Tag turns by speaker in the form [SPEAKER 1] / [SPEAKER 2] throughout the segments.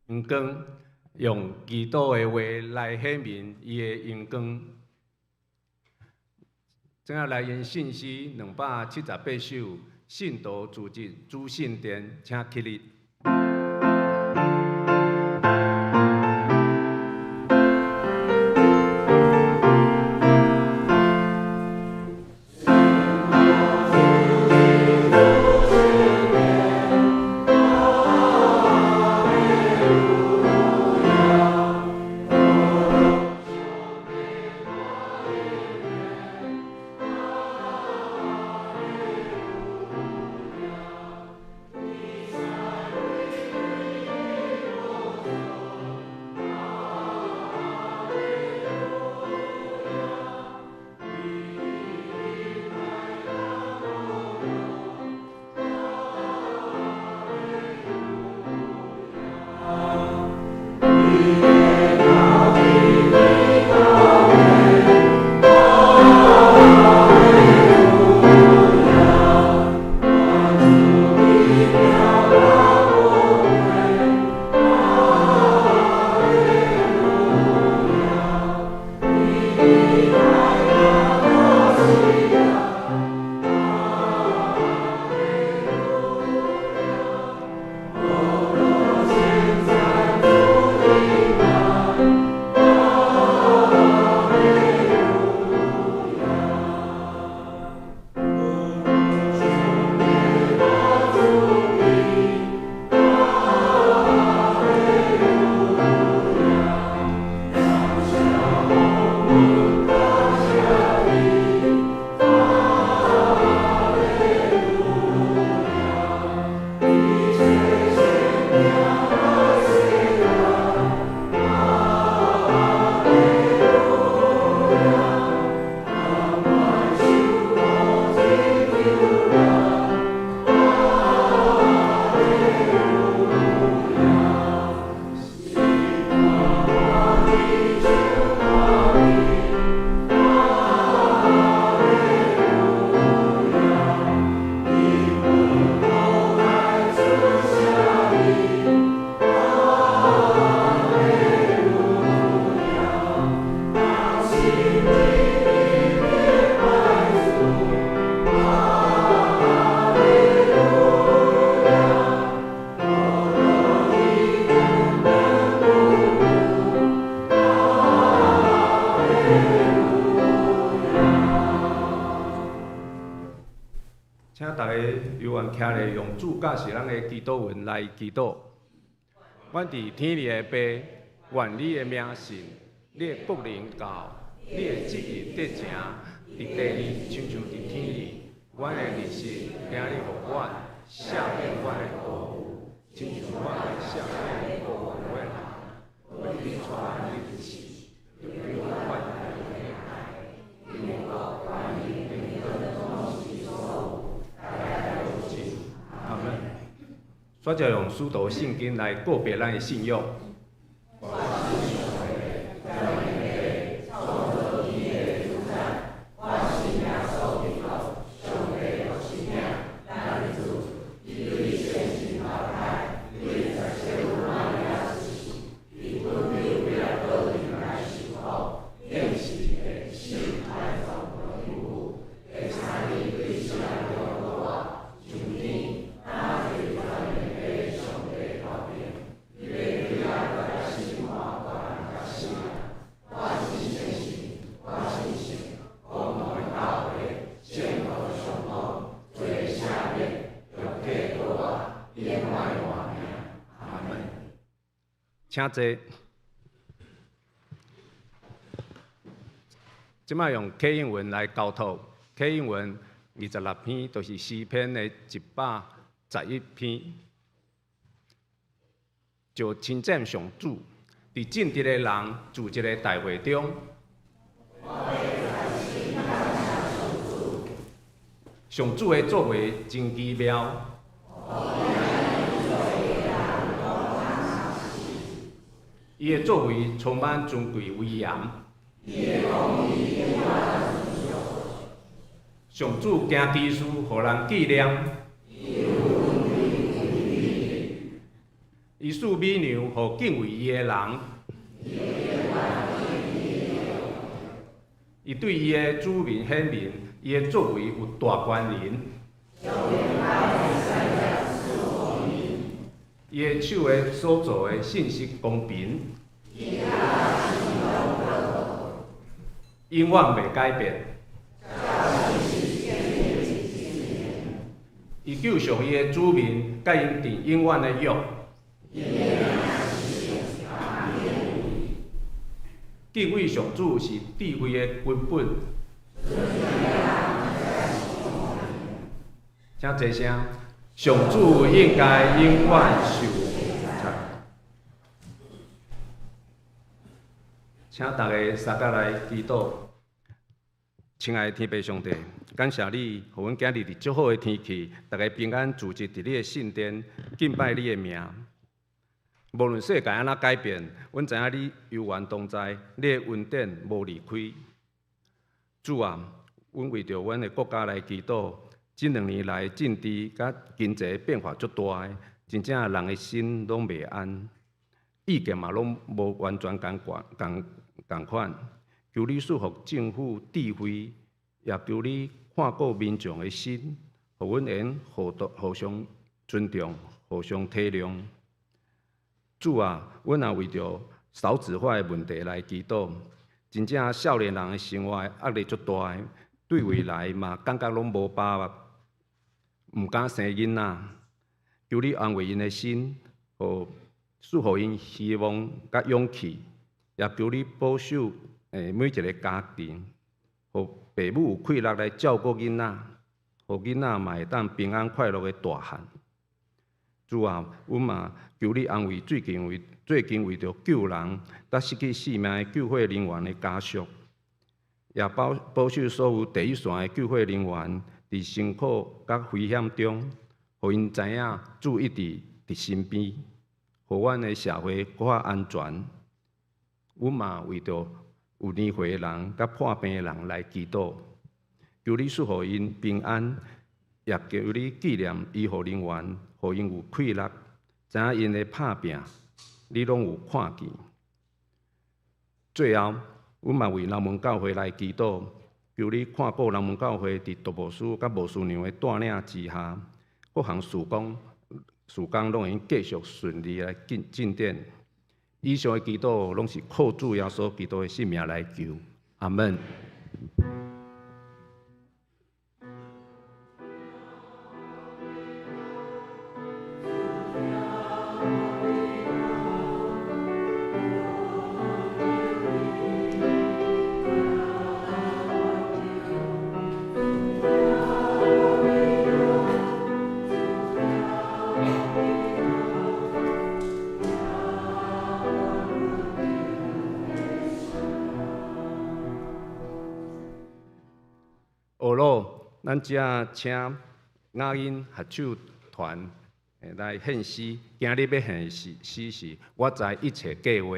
[SPEAKER 1] 阳光用基督的话来显明伊的阳光。今仔来源信息278首，信徒自治主圣殿，请起立。请大家犹原徛咧，用主教是咱的祈祷文来祈祷。阮伫天里的爸，愿你的名神，你的国能到，你的旨意得成，伫地里亲像伫天里。阮的日食，今日互阮，赦免阮的过犯，亲像阮会赦免过犯的人。为你传你的死，就给我换来的爱，因为我欢迎你的东西所有尽。阿门。煞就用使徒圣经来告别咱的信仰。请坐。即摆用启应文来交托，启应文26篇，就是诗篇的111篇。就称赞上主，伫正直的人住一个大会中。上主的作为真奇妙。伊的作为充满尊贵威严。上主行之事，互人纪念。伊赐美娘，互敬畏伊的人。伊对伊的子民显明，伊的作为有大权能。伊的手的所做的信息公平，永远袂改变。伊救赎伊的子民，甲因定永远的约。敬畏上主是智慧的根本。请坐声，上主应该永远受赞。请大家三角来祈祷。亲爱的天父上帝，感谢你，互阮今日伫足好的天气，大家平安聚集伫你的圣殿，敬拜你的名。无论世界安怎改变，阮知影你悠然同在，你的恩典无离开。主啊，阮为着阮的国家来祈祷。这2年来政治甲经济变化足大的，真正人的心拢袂安，意见嘛拢无完全共款。求你赐福政府智慧，也求你看顾民众的心，互阮能互相尊重、互相体谅。主啊，阮也为着少子化的问题来祈祷。真正少年人的生活压力足大的，对未来嘛感觉拢无把握，毋敢生囡仔。求你安慰因的心，赐予因希望甲勇气，也求你保守每一个家庭，互父母有气力来照顾囡仔，互囡仔嘛会当平安快乐的大汉。主啊，阮嘛求你安慰最近为着救人甲失去性命的救火人员的家属，也保守所有第一线的救火人员伫辛苦甲危险中，互因知影主一直伫身边，互阮的社会搁较安全。阮嘛为着有年岁的人甲破病的人来祈祷，求你赐予因平安，也求你纪念医护人员，互因有气力，知影因的拍拼，你拢有看见。最后，阮嘛为南门教会来祈祷，求你看顾南门教会伫道牧师甲牧师娘的带领之下，各项事工拢会继续顺利来进展。以上的祈祷拢是靠主耶稣基督的性命来求，阿门。学咯，咱只请雅音合唱团来献诗。今日要献诗是我知一切计划。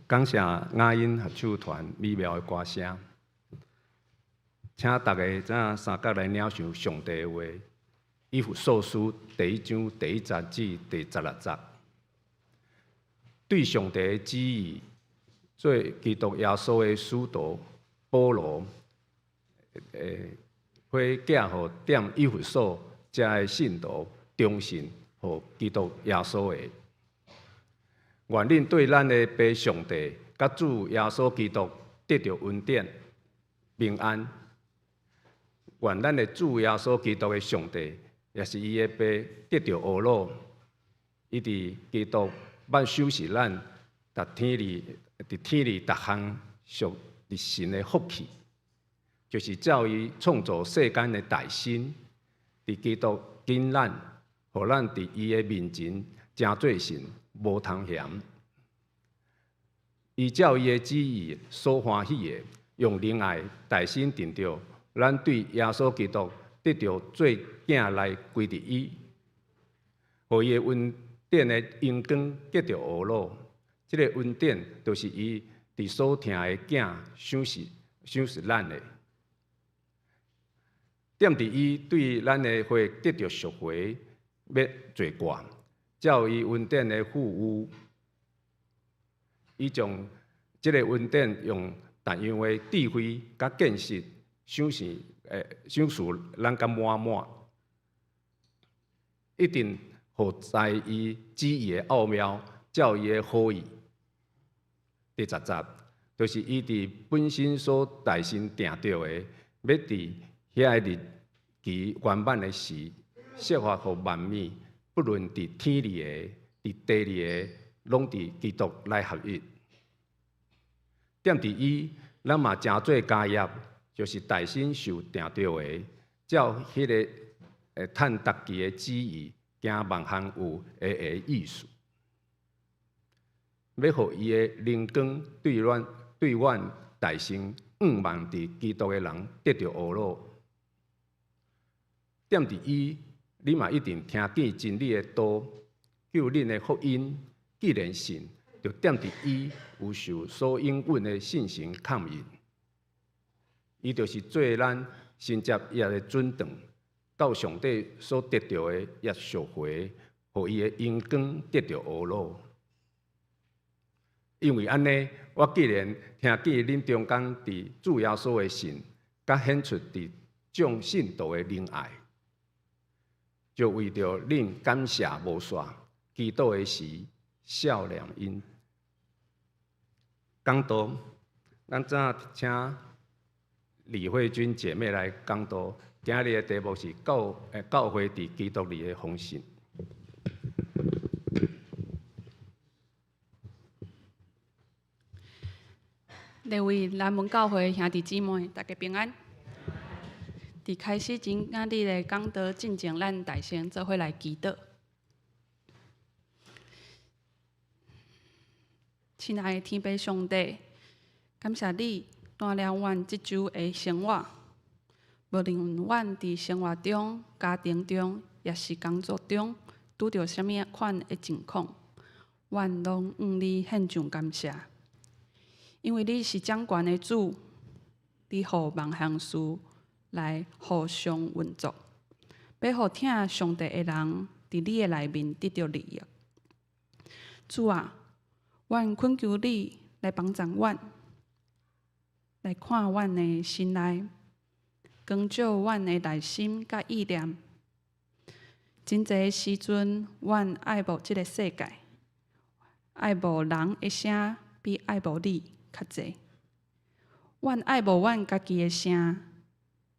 [SPEAKER 1] 感谢雅音合唱团美妙的歌声，请大家怎三角来领受上帝的话，《以弗所书》第1章第1节至第16节，对上帝的旨意，做基督耶稣的使徒保罗，会寄予踮以弗所遮的信徒忠信，予基督耶稣的。愿恁对咱的父上帝，甲主耶稣基督得到恩典、平安。愿咱的主耶稣基督的上帝，也是伊的父，得到懊恼。伊伫基督万守是咱伫天里逐项属伫神的福气，就是照伊创造世间的大神，伫基督拣咱，互咱伫伊的面前诚做神。无通嫌，依照伊的旨意所欢喜的，用仁爱大心定着，咱对耶稣基督得到做囝来归伫伊，互伊的恩典的阳光结着恶恼。这个恩典就是伊伫所听的囝赏识咱的，踮伫伊对咱的会得着赎回，要罪过。照伊恩典的富裕，伊将这个恩典用但样的智慧甲见识赏赐咱甲满满，一定互知伊旨意的奥妙，照伊的好意。第10节，就是伊伫本身所大心定着的，要伫遐日期圆满的时，设法互万物。不论伫天里的、伫地里的，拢伫基督来合一。踮伫伊，咱嘛诚做家业，就是大心受定着的，照迄个趁家己的旨意，行万项有的意思，要互伊的灵光对阮大心望伫基督的人得着懊恼。踮伫伊。你嘛一定听见真理的道，救恁的福音。既然信，就踮伫伊有受所应允的信心抗应。伊就是做咱新接业的准长，到上帝所得到的业赎回，互伊的阳光得到恶恼。因为安尼，我既然听见恁中间伫主耶稣的信，甲显出伫众信徒的仁爱。就为着恁感谢无煞，祈祷的时笑脸因。讲道，咱怎请李慧君姐妹来讲道。今日的题目是教会伫基督里的丰盛。
[SPEAKER 2] 各位南门教会兄弟姊妹，大家平安。伫开始前，今日的讲道进前，咱大先做伙来祈祷。亲爱的天父上帝，感谢你带领阮即周的生活，无论阮伫生活中、家庭中，也是工作中，拄着什么款的情况，阮拢向你献上感谢，因为你是掌权的主，你互万项事来互相运作，要互听上帝的人伫你的内面得到利益。主啊，阮恳求你来帮助阮，来看阮的心内，光照阮的内心甲意念。真侪时阵，阮爱慕即个世界，爱慕人的声比爱慕你较侪。阮爱慕阮家己的声，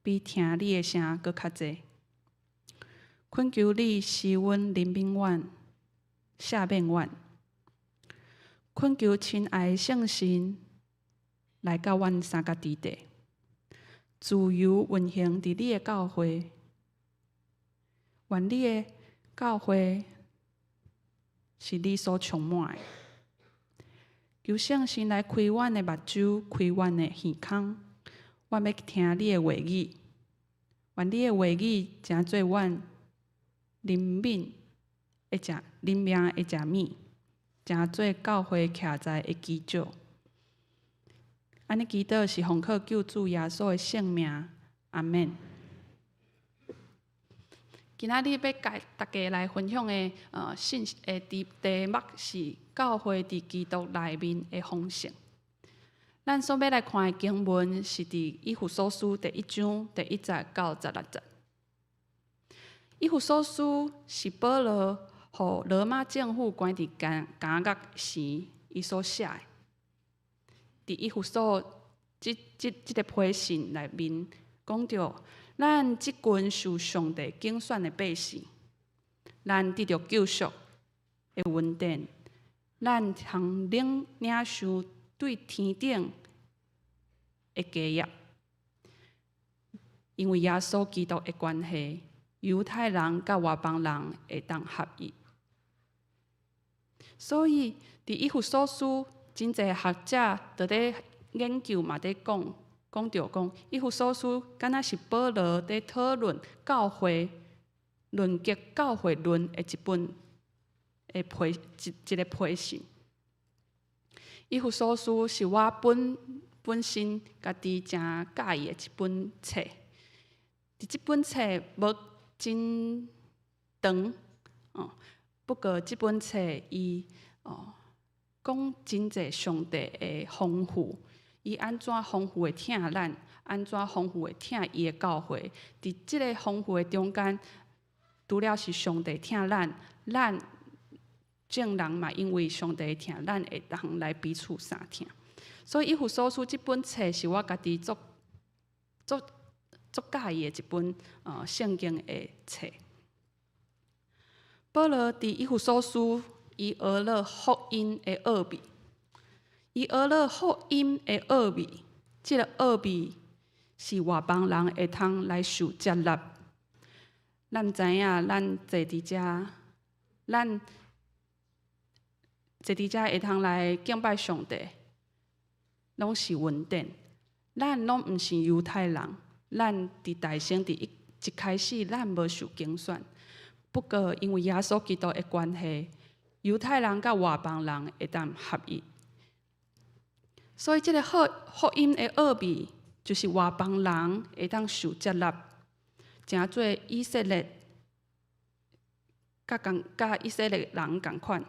[SPEAKER 2] 比听你的声搁较侪。恳求你施阮怜悯阮，赦免阮。恳求亲爱的圣神来到阮三角之地，自由运行伫你的教会。愿你的教会是你所充满的。求圣神来开阮的目睭，开阮的耳孔，我要听你的话语。愿你的话语成做阮灵命的食物，成做教会徛在的基础。安尼祈祷是奉靠救主耶稣的圣名，阿免。今仔日要甲大家来分享的信息的题目是教会伫基督内面的丰盛。咱所要来看的经文是伫以弗所书第1章第1节到16节。以弗所书是保罗互罗马政府关伫监狱时伊所写的。伫以弗所即个批信内面讲到，咱即群受上帝拣选的百姓，咱得到救赎的恩典，咱通领受对天顶的基业，因为耶稣基督的关系，犹太人甲外邦人会当合一。所以，伫以弗所书，真侪学者伫咧研究嘛，伫讲以弗所书敢若是保罗伫讨论教会论结教会论的一本一个批信。以弗所书是我本身家己真介意的一本册。伫即本册无真长，不过即本册伊讲真侪上帝的丰富。伊安怎丰富的疼咱，安怎丰富的疼伊的教会。伫即个丰富的中间，除了是上帝疼咱众人嘛，因为上帝疼，咱会当来彼此相疼。所以以弗所书即本册是我家己足介意的一本圣经的册。保罗伫以弗所书，伊学了福音的奥秘。伊学了福音的奥秘，即个奥秘是外邦人会通来受接纳。咱知影，咱坐伫遮会通来敬拜上帝，拢是恩典。咱拢毋是犹太人，咱伫大生伫一开始，咱无受拣选。不过因为耶稣基督的关系，犹太人甲外邦人会当合一。所以，即个福音的奥秘，就是外邦人会当受接纳，诚做以色列甲以色列人共款。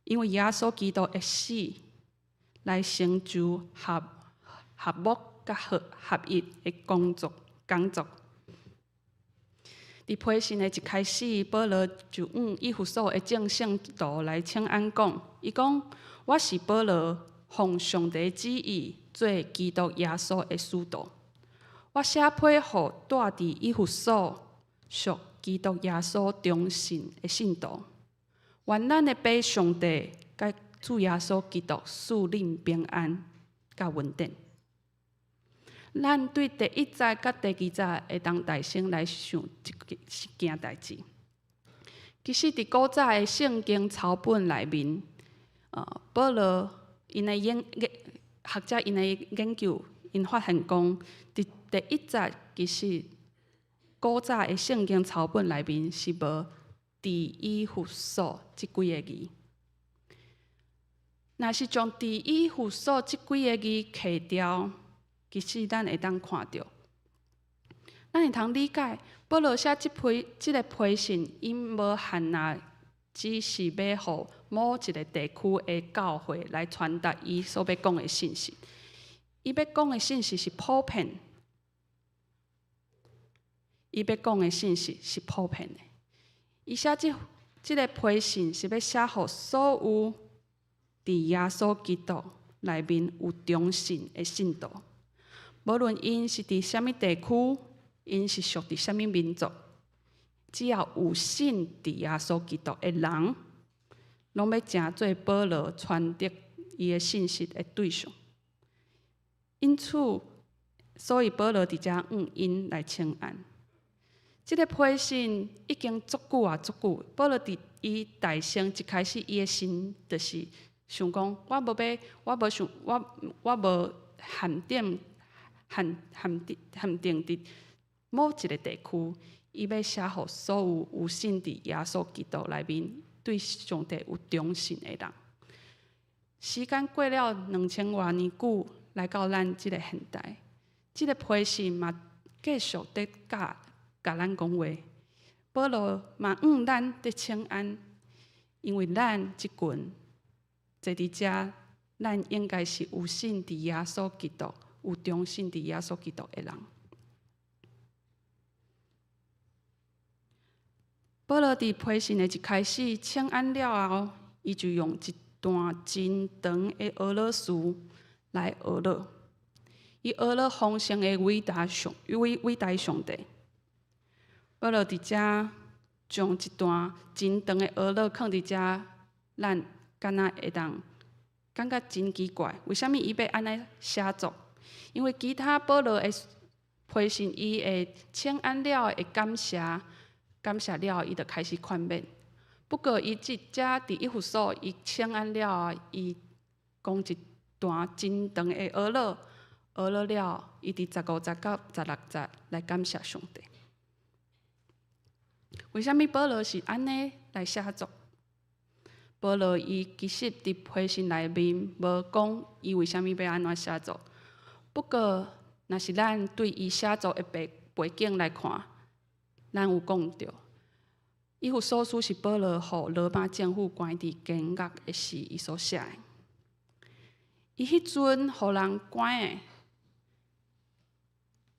[SPEAKER 2] 因为耶稣基督的死，来成就合睦甲合一的工作。伫批信的一开始，保罗就以弗所的正圣徒来请安讲，伊讲：我是保罗。奉上帝旨意做基督耶稣的使徒，我写批互住伫以弗所属基督耶稣忠信的信徒，愿咱的父上帝甲主耶稣基督赐恁平安甲恩典。咱对第1节甲第2节会当大声来想一件代志。其实伫古早的圣经草本内面，保罗。因的学者因的研究，因发现讲，伫第1节其实古早的圣经草本内面是无“伫以弗所”即几个字。若是将“伫以弗所”即几个字去掉，其实咱会当看到，咱会通理解保罗写即个批信，因无限纳。只是要互某一个地区的教会来传达伊所要讲的信息。伊要讲的信息是普遍，伊的。伊写即个批信是要写互所有伫耶稣基督内面有忠信的信徒，无论因是伫什么地区，因是属伫什么民族。只要有信伫耶稣基督的人，拢要诚做保罗传达伊的信息的对象。因此，所以保罗伫遮因来请安。即个批信已经足久，保罗伫伊大生一开始，伊的心就是想讲，我无限定伫某一个地区。伊要写予所有信伫耶稣基督内面对上帝有忠信的人。时间过了2000多年久，来到咱即个现代，即个批信嘛继续伫甲咱讲话。保罗嘛咱伫请安，因为咱即群坐伫遮，咱应该是有信伫耶稣基督，有忠信伫耶稣基督的人。保罗伫批信的一开始请安了后，伊就用一段真长的俄罗斯来俄勒，伊俄勒丰盛的伟大上帝。保罗伫遮将一段真长的俄勒放伫遮，咱敢若会当感觉真奇怪，为虾米伊要安尼写作？因为其他保罗的批信，伊会请安了会感谢了，伊就开始劝勉。不过伊即遮伫一弗所，伊请安了，伊讲一段真长的俄勒了，伊伫15节到16节来感谢上帝。为虾米保罗是安尼来写作？保罗伊其实伫批信内面无讲伊为虾米要安怎写作，不过若是咱对伊写作的背景来看，咱有讲到，以弗所书是保罗互罗马政府关伫监狱的时伊所写的。伊迄阵互人关的，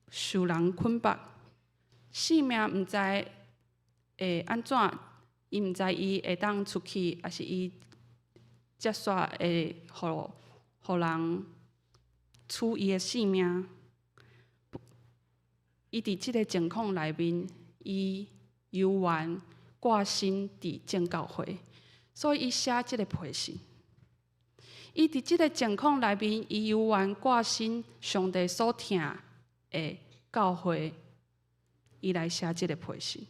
[SPEAKER 2] 受人捆绑，性命毋知会安怎，伊毋知伊会当出去，还是伊接煞会互人处伊的性命。伊伫即个情况内面，伊犹原挂心伫正教会，所以伊写即个批信。伊伫即个情况内面，伊犹原挂心上帝所听的教会，伊来写即个批信。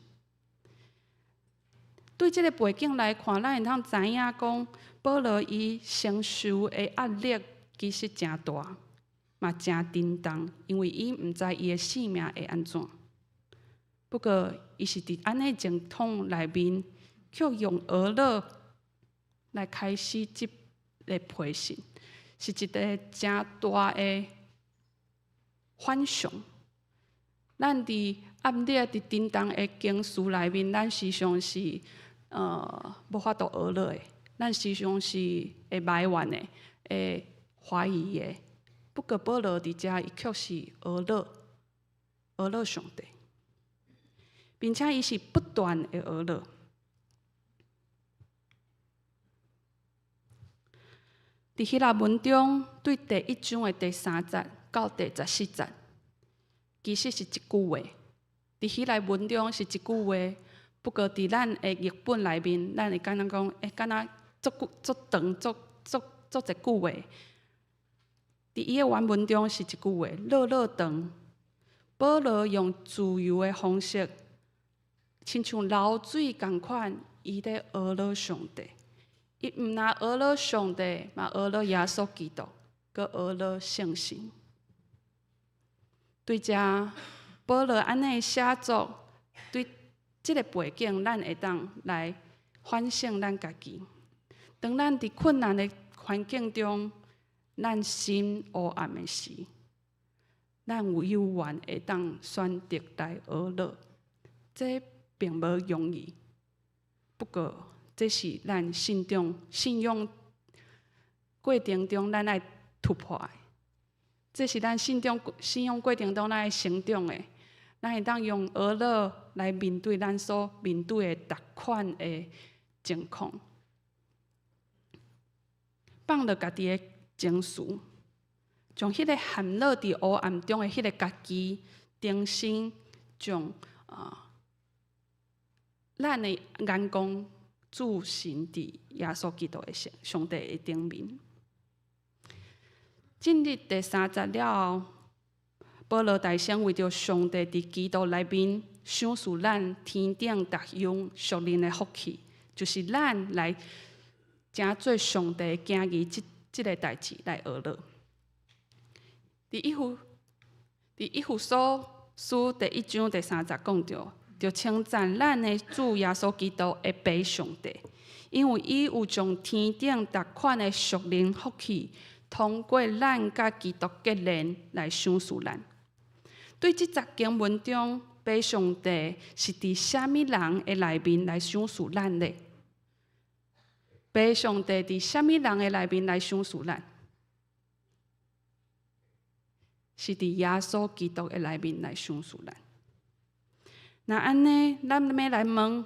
[SPEAKER 2] 对即个背景来看，咱会通知影讲，保罗伊承受的压力其实真大，嘛真沉重，因为伊毋知伊的性命会安怎。不过，伊是伫安尼情况内面，却用俄勒来开始即个批信，是一个真大的反向。咱伫压力、伫沉重的情绪内面，咱时常是无法度俄勒的，咱时常是会埋怨的，会怀疑的。不过保罗伫遮，伊却是俄勒上帝，并且伊是不断的俄勒。伫希腊文中，对第1章的第3节到第14节，其实是一句话。伫希腊文中是一句话，不过伫咱的译本内面，咱会敢若讲，敢若足长、足一句话。伫伊的原文中是一句话，乐长。保罗用自由的方式，亲像流水共款，伊在讹了上帝。伊毋但讹了上帝，嘛讹了耶稣基督，佮讹了圣神。对遮，保罗安尼写作，对即个背景，咱会当来反省咱家己。当咱伫困难的环境中，咱心黑暗的时，咱有犹原会当选择来讹了，这并无容易。不过，这是咱信仰过程中咱爱突破的，这是咱信仰过程中咱爱成长的。咱会当用讹了来面对咱所面对的逐款的情况，放落家己的情绪，将迄个陷落伫黑暗中的迄个家己，重新将咱的眼光注视伫耶稣基督的上帝的顶面。进入第3节了后，保罗大声为着上帝伫基督内面赏赐咱天顶逐样属灵的福气，就是咱来成做上帝的囝儿即个代志来学了。伫以弗所书第1章第3节讲到，就称赞咱的主耶稣基督的爸上帝，因为伊有将天顶逐款的属灵福气，通过咱甲基督结连来赏赐咱。对即节经文中，爸上帝是伫虾米人的内面来赏赐咱呢？爸上帝伫虾米人的内面来赏赐咱？是伫耶稣基督的内面来赏赐咱。那安尼，咱要来问，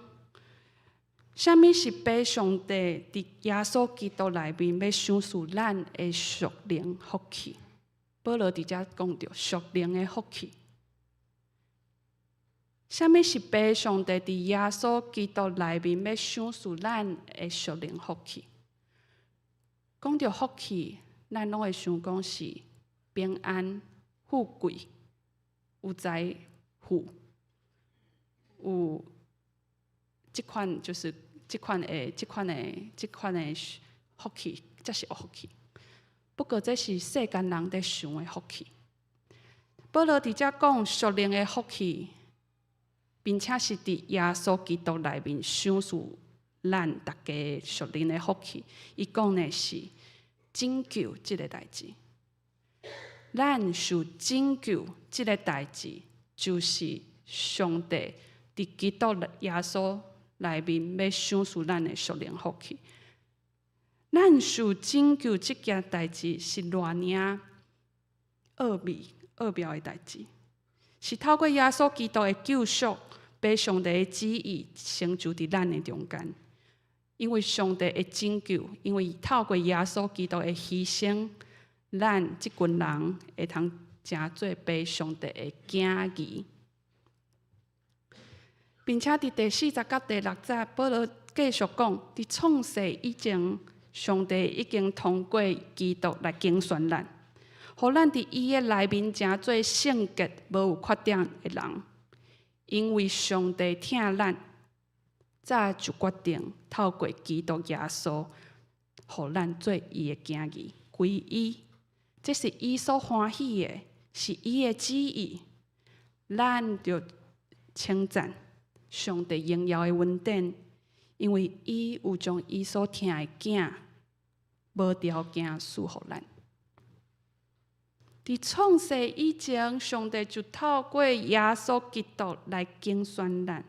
[SPEAKER 2] 啥物是爸上帝伫耶稣基督内面要赏赐咱的属灵福气？保罗伫遮讲到属灵的福气。啥物是爸上帝伫耶稣基督内面要赏赐咱的属灵福气？讲到福气，咱拢会想讲是平安、富贵、有财富、有即款就是即款的福气，才是福气。不过这是世间人在想的福气。保罗伫遮讲属灵的福气，并且是伫耶稣基督内面赏赐咱大家属灵的福气。伊讲的是拯救即个代志。咱受拯救即个代志，就是上帝伫基督耶稣内面要赏赐咱的属灵福气。咱受拯救即件代志是偌尔奥妙的代志，是透过耶稣基督的救赎，被上帝的旨意成就伫咱的中间。因为上帝的拯救，因为透过耶稣基督的牺牲，咱即群人会通成做被上帝的囝儿。并且伫第40到第6节，保罗继续讲，伫创世以前，上帝已经通过基督来竞选咱，互咱伫伊的内面成做圣洁、无有缺点的人。因为上帝疼咱，早就决定透过基督耶稣，互咱做伊的囝儿，归伊。这是伊所欢喜的，是伊的旨意。咱就称赞上帝荣耀的恩典，因为伊有将伊所疼的囝无条件赐予咱。伫创世以前，上帝就透过耶稣基督来竞选咱，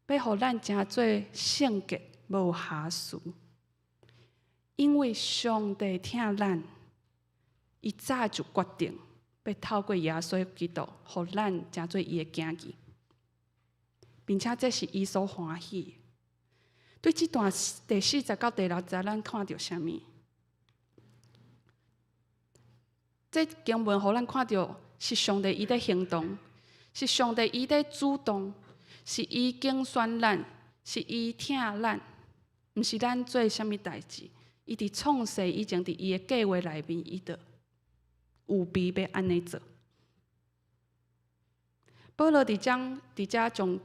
[SPEAKER 2] 要互咱成做圣洁、无瑕疵。因为上帝疼咱，伊早就决定要透过耶稣基督，互咱成做伊的囝儿，并且这是伊所欢喜的。对这段第40到第6节，咱看到啥物？这经文互咱看到是上帝伊在行动，是上帝伊在主动，是伊竞选咱，是伊疼咱，毋是咱做啥物代志。伊伫创世以前，伫伊的计划内面，伊就有备要安尼做。保罗伫遮将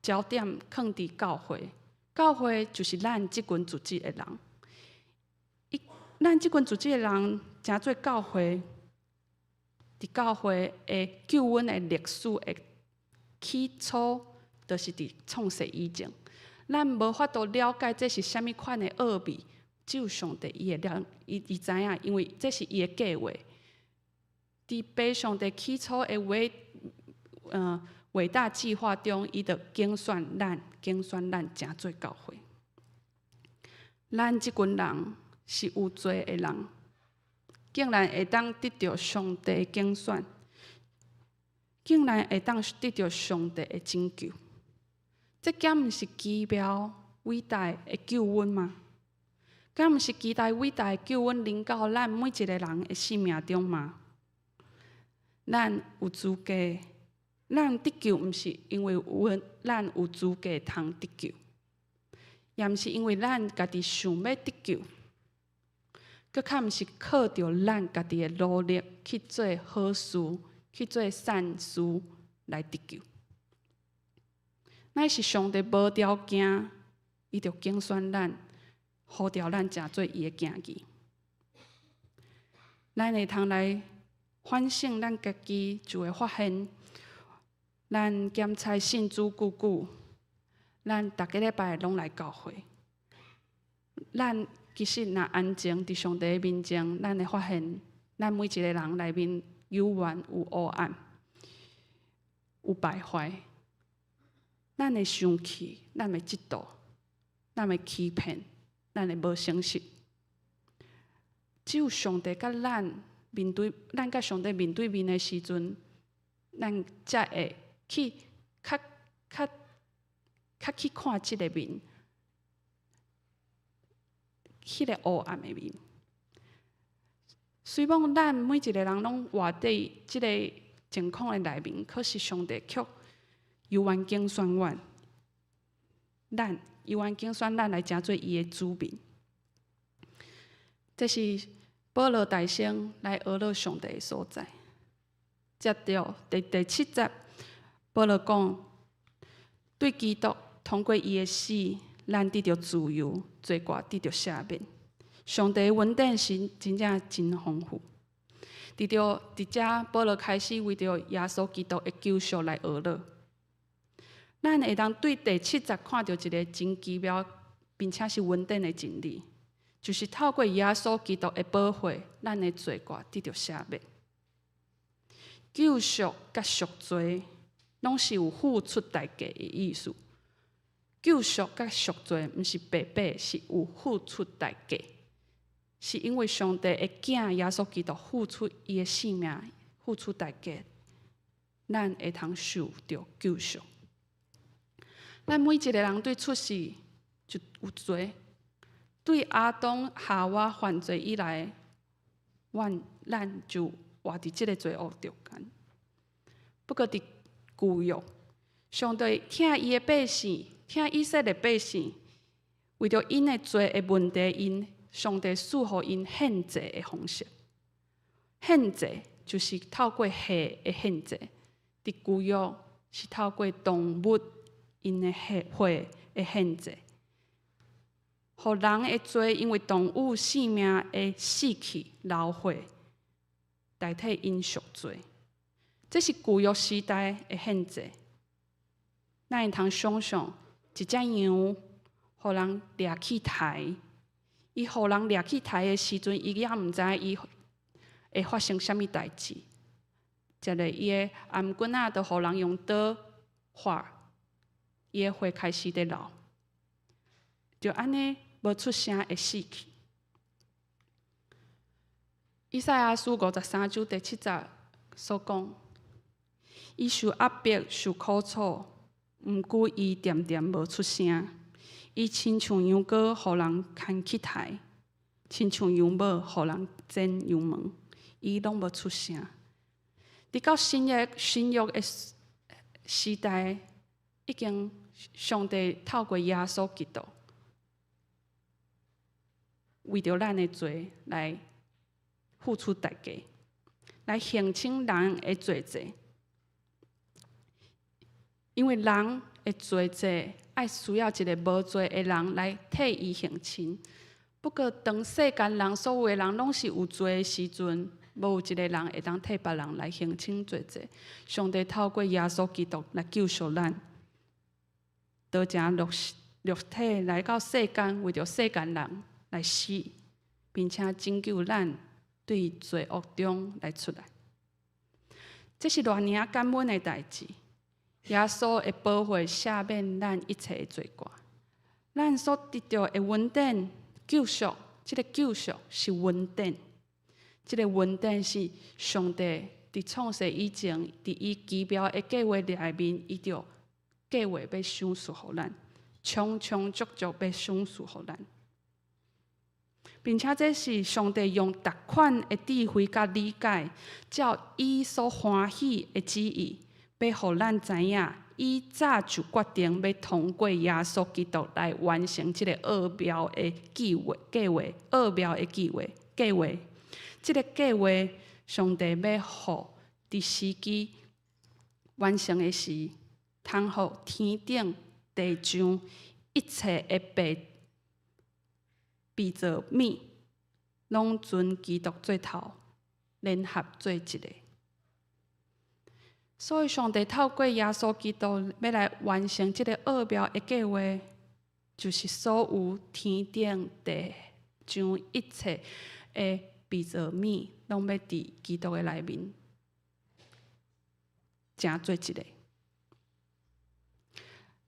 [SPEAKER 2] 焦点放伫教会，教会就是咱即群组织的人。咱即群组织的人，诚做教会，伫教会的救恩的历史的起初，就是伫创世以前。咱无法度了解这是啥物款的奥秘，只有上帝伊知影，因为这是伊的计划。伫爸上帝起初的伟大计划中，伊就竞选咱诚做教会。咱即群人是有罪的人，竟然会当得到上帝的竞选，竟然会当得到上帝的拯救。这敢毋是奇妙伟大的救恩吗？敢毋是期待伟大的救恩临到咱每一个人的生命中吗？咱有资格，咱得救，毋是因为咱有资格通得救，也毋是因为咱家己想要得救，搁较毋是靠着咱家己的努力去做好事、去做善事来得救。乃是上帝无条件，伊就竞选咱，呼召咱成做伊的囝儿。咱会通来反省咱家己，就会发现，咱检查信主久久，咱逐个礼拜拢来教会，咱其实若安静伫上帝的面前，咱会发现，咱每一个人内面有冤有黑暗，有败坏。咱会生气，咱会嫉妒，咱会欺骗，咱会无诚实。只有上帝甲咱甲上帝面对面的时阵，咱才会去较去看即个面，迄个黑暗的面。虽然咱每一个人拢活伫即个情况的内面，可是上帝却幽怨竞选阮，幽怨竞选咱来成做伊的子民。这是保罗大先来学了上帝的所在。接着第7节，保罗讲，对基督通过伊的死，咱得到自由，罪过得到赦免。上帝的恩典是真正真丰富。伫遮，保罗开始为着耶稣基督的救赎来学了。咱会当对第7节看到一个真奇妙，并且是恩典的真理，就是透过耶稣基督的保护，咱的罪过得到赦免。救赎甲赎罪，拢是有付出代价的意思。救赎甲赎罪，毋是白白，是有付出代价。是因为上帝的囝耶稣基督付出伊的性命，付出代价，咱会通受到救赎。咱每一个人对出世就有罪，对亚当夏娃犯罪以来，咱就活伫即个罪恶中间。不过伫旧约，上帝听伊的百姓，听以色列百姓，为着因的罪的问题，上帝赐予因献祭的方式。献祭就是透过血的献祭，伫旧约是透过动物因的血的献祭，互人的罪因为动物性命的死去流血，代替因赎罪。这是旧约时代的献祭。咱会通想象一只羊，互人掠去杀。伊互人掠去杀的时阵，伊也毋知伊会发生啥物代志。接着，伊的颔棍仔就互人用刀划，伊的血开始在流，就安尼无出声会死去。以赛亚书53章第7节所讲，伊受压迫、受苦楚，毋过伊恬恬无出声。伊亲像羊羔，互人牵去杀；亲像羊母，互人剪羊毛，伊拢无出声。伫到新约的时代，已经上帝透过耶稣基督，为着咱的罪来付出代价，来减轻人的罪责。因为人的罪责爱需要一个无罪的人来替伊减轻。不过，当世间人所有的人拢是有罪的时阵，无有一个人会当替别人来减轻罪责。上帝透过耶稣基督来救赎咱，道成肉体来到世间，为着世间人来死，并且拯救咱对罪恶中来出来。这是偌尔感恩的代志。耶稣的保护赦免咱一切的罪过，咱所得到的恩典救赎，这个救赎是恩典，这个恩典是上帝伫创世以前，伫伊奇妙的计划内面，伊就计划要赏赐予咱，充充足足要赏赐予咱，并且这是上帝用达款的智慧甲理解，照伊所欢喜的旨意。要互咱知影，伊早就决定要通过耶稣基督来完成这个奥妙的计划。奥妙的计划，这个计划，上帝要互伫时机完成的时，通互天顶地上一切的被造物，拢尊基督做头，联合做一个。所以，上帝透过耶稣基督要来完成这个奥妙的计划，就是所有天顶地上一切的被造物，拢要伫基督的内面，成做一个。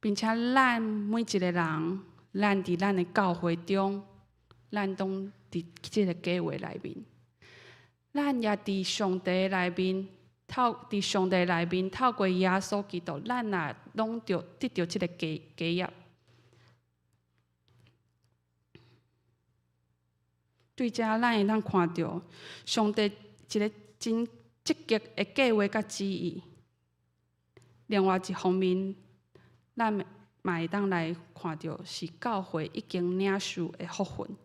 [SPEAKER 2] 并且咱每一个人，咱伫咱的教会中，咱拢伫即个计划内面，咱也伫上帝内面，伫上帝内面透过耶稣基督，咱也拢得到即个基业。对遮，咱会当看到上帝一个真积极的计划甲旨意。另外一方面，咱嘛会当来看到是教会已经领受的福分。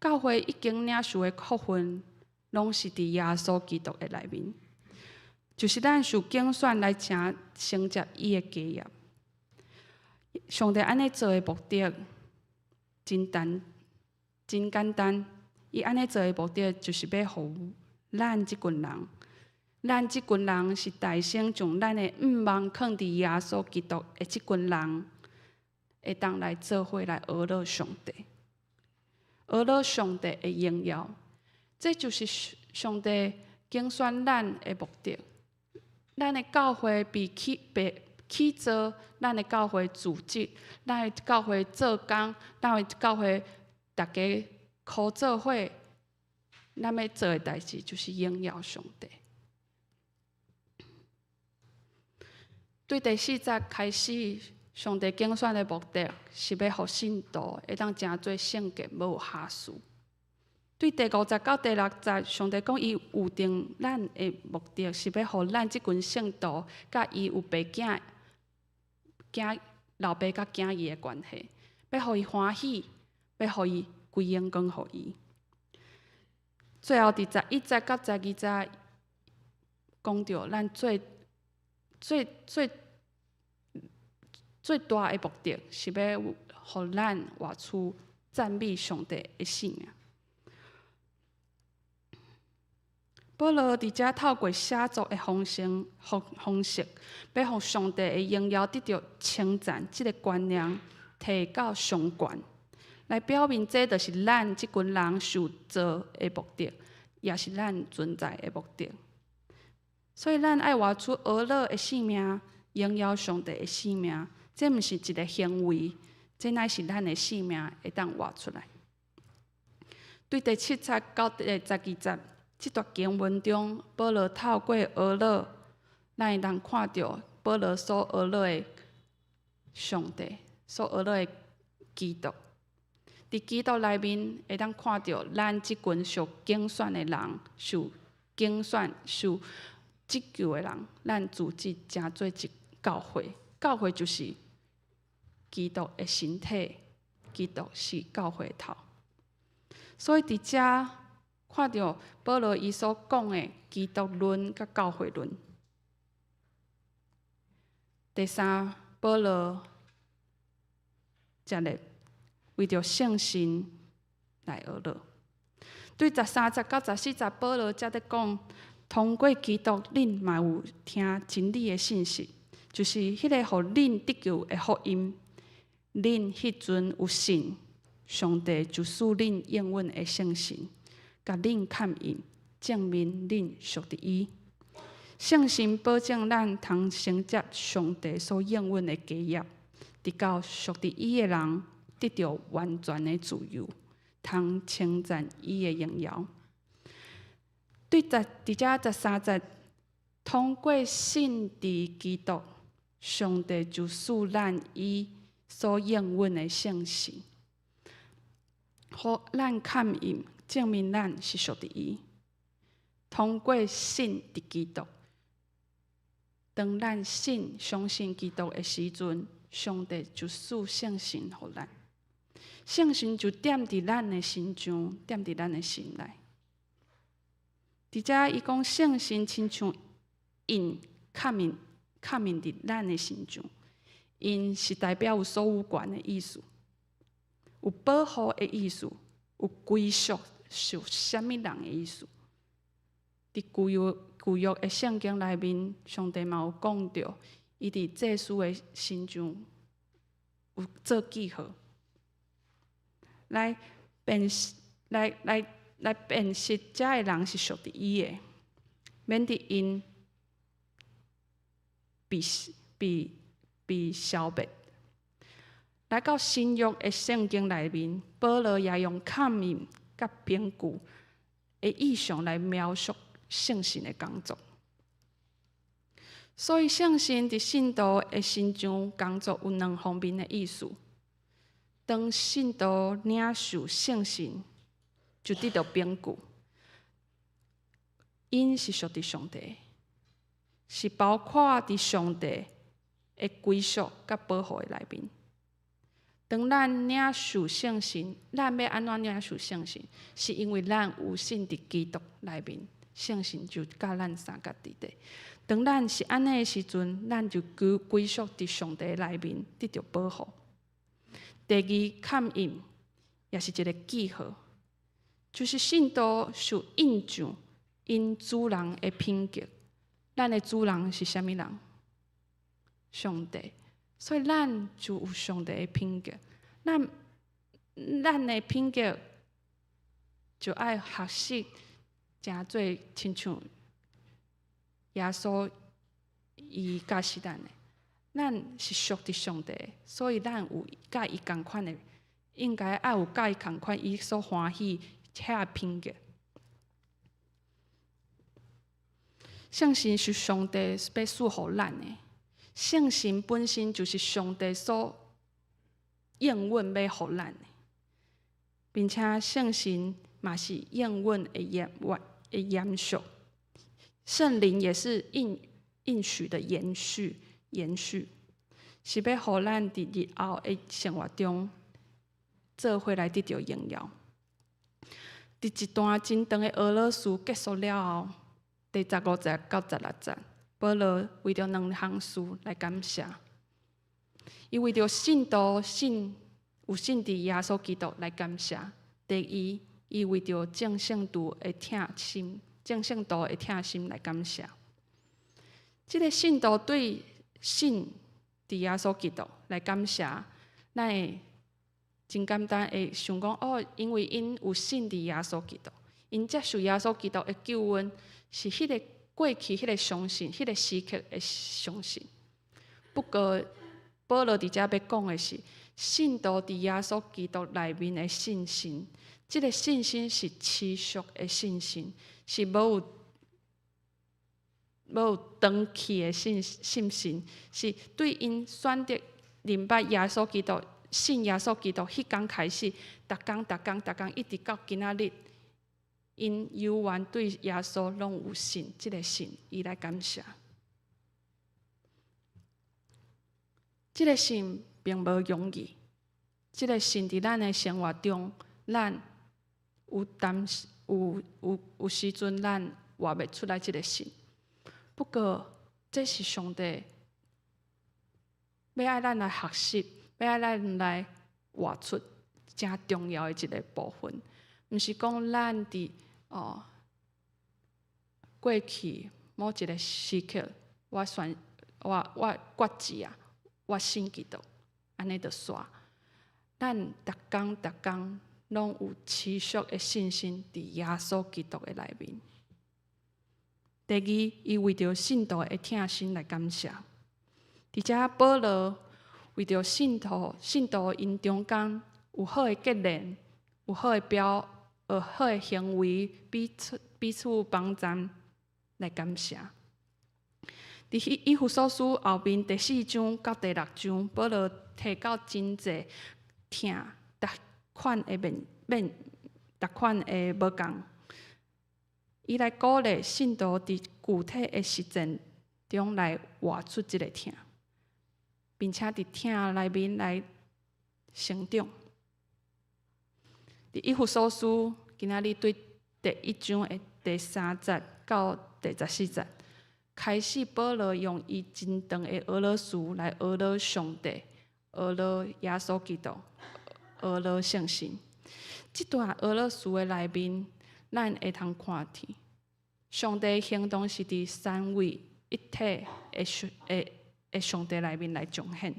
[SPEAKER 2] 教会已经领受的福分，拢是伫耶稣基督的内面，就是咱受拣选来承接伊的基业。上帝安尼做的目的真简单，伊安尼做的目的就是要互咱即群人。咱即群人是大声将咱的愿望放伫耶稣基督的即群人，会当来做伙来讹乐上帝，讹乐上帝的荣耀。这就是上帝拣选咱的目的。咱的教会被起造，咱的教会组织，咱的教会做工，咱的教会大家靠做伙，咱要做的代志就是荣耀上帝。对第4节开始，上帝拣选的目的是要互信徒会当成做圣洁，无有瑕疵。对第5节到第6节，上帝讲伊有定咱的目的是要互咱即群圣徒甲伊有爸囝老爸甲囝儿的关系，要互伊欢喜，要互伊归荣光互伊。最后伫11节到12节讲到咱最大的目的是要互咱活出赞美上帝的生命。保罗伫遮透过写作的方式，要互上帝的荣耀得到称赞，即个观念提到上悬，来表明这就是咱即群人受造的目的，也是咱存在的目的。所以，咱爱活出讹乐的生命，荣耀上帝的生命，这毋是一个行为，这乃是咱的生命会当活出来。对第7节到第12节。这段经文中，保罗透过讹乐，咱会当看到保罗所讹乐的上帝，所讹乐的基督。伫基督内面，会当看到咱即群受拣选的人，受拣选、受接救的人，咱组织成做一教会。教会就是基督的身体，基督是教会的头。所以伫遮。看到保罗伊所讲的基督论甲教会论。第3，保罗接咧为着圣心来讹乐。对13节到14节，保罗才咧讲，通过基督，恁嘛有听真理的信息，就是迄个互恁得救的福音。恁迄阵有信，上帝就赐恁应允的圣心。甲恁看印，证明恁属于伊。圣心保证咱通承接上帝所应允的基业，直到属于伊的人得到完全的自由，通称赞伊的荣耀。对伫遮13节，通过信伫基督，上帝就赐咱伊所应允的圣心，互咱看印。证明咱是属于伊，通过信伫基督。当咱相信基督的时阵，上帝就赐圣神互咱，圣神就点伫咱的心上，点伫咱的心内。伫遮伊讲圣神亲像印刻印伫咱的心上，印是代表有所有权的意思，有保护的意思，有归属。是啥物人的意思？伫旧约的圣经内面，上帝嘛有讲到，伊伫祭司的身上有做记号，来辨识遮个人是属伫伊的，免得因被消灭。来到新约的圣经内面，保罗也用勘验甲凭据的意象来描述圣神的工作。所以，圣神伫信徒的身上工作有两方面的意思。当信徒领受圣神，就得到凭据，因是属伫上帝，是包括伫上帝的归属甲保护的内面。当咱领受圣神，咱要安怎领受圣神？是因为咱有信伫基督内面，圣神就甲咱三角伫地。当咱是安尼的时阵，咱就归属伫上帝内面，得到保护。第二，勘验也是一个记号，就是信徒受印象因主人的品格。咱的主人是啥物人？上帝。所以咱就有上帝的品格。咱的品格就爱学习，诚做亲像耶稣伊教示咱的。咱是属伫上帝的，所以咱有甲伊同款的，应该爱有甲伊同款伊所欢喜遐品格。圣神是上帝要赐予咱的，圣神本身就是上帝所应允要予咱的，并且圣神嘛是应允的延续，圣灵也是应许的延续，是要予咱伫日后的生活中做伙来得到荣耀。伫一段真长的俄罗斯结束了后，第15节到16节，保罗为着两项事来感谢。伊为着信徒有信伫耶稣基督来感谢。第一，伊为着正圣徒的疼心来感谢。这个信徒对信伫耶稣基督来感谢，咱会真简单会想讲哦，因为因有信伫耶稣基督，因接受耶稣基督的救恩，是迄个过去迄个相信，迄个时刻的相信。不过，保罗伫遮要讲的是，信徒伫耶稣基督内面的信心，这个信心是持续的信心，是无有长期的信心，是对因选择明白耶稣基督、信耶稣基督迄天开始，逐工一直到今仔日，因犹原对耶稣拢有信，这个信伊来感谢。这个信并无容易，这个信伫咱的生活中，咱有时阵咱活袂出来这个信。不过，这是上帝要爱咱来学习，要爱咱来活出真重要的一个部分。毋是讲咱伫过去某一个时刻，我决志啊，我信基督，安尼就煞。咱逐工拢有持续的信心伫耶稣基督的内面。第二，伊为着信徒的疼心来感谢。伫遮保罗为着信徒因中间有好的结连，有好的行为，彼此帮赞来感谢。伫以弗所书后面第4章到第6章，保罗提到真侪疼，逐款的无共。伊来鼓励信徒伫具体的实践中来活出这个疼，并且伫疼内面来成长。伫以弗所书今仔日对第1章的第3节到第14节，开始保罗用伊真长的俄罗斯来学了上帝，学了耶稣基督，学了圣神。这段俄罗斯的内面，咱会通看见，上帝行动是伫三位一体的上帝内面来彰显。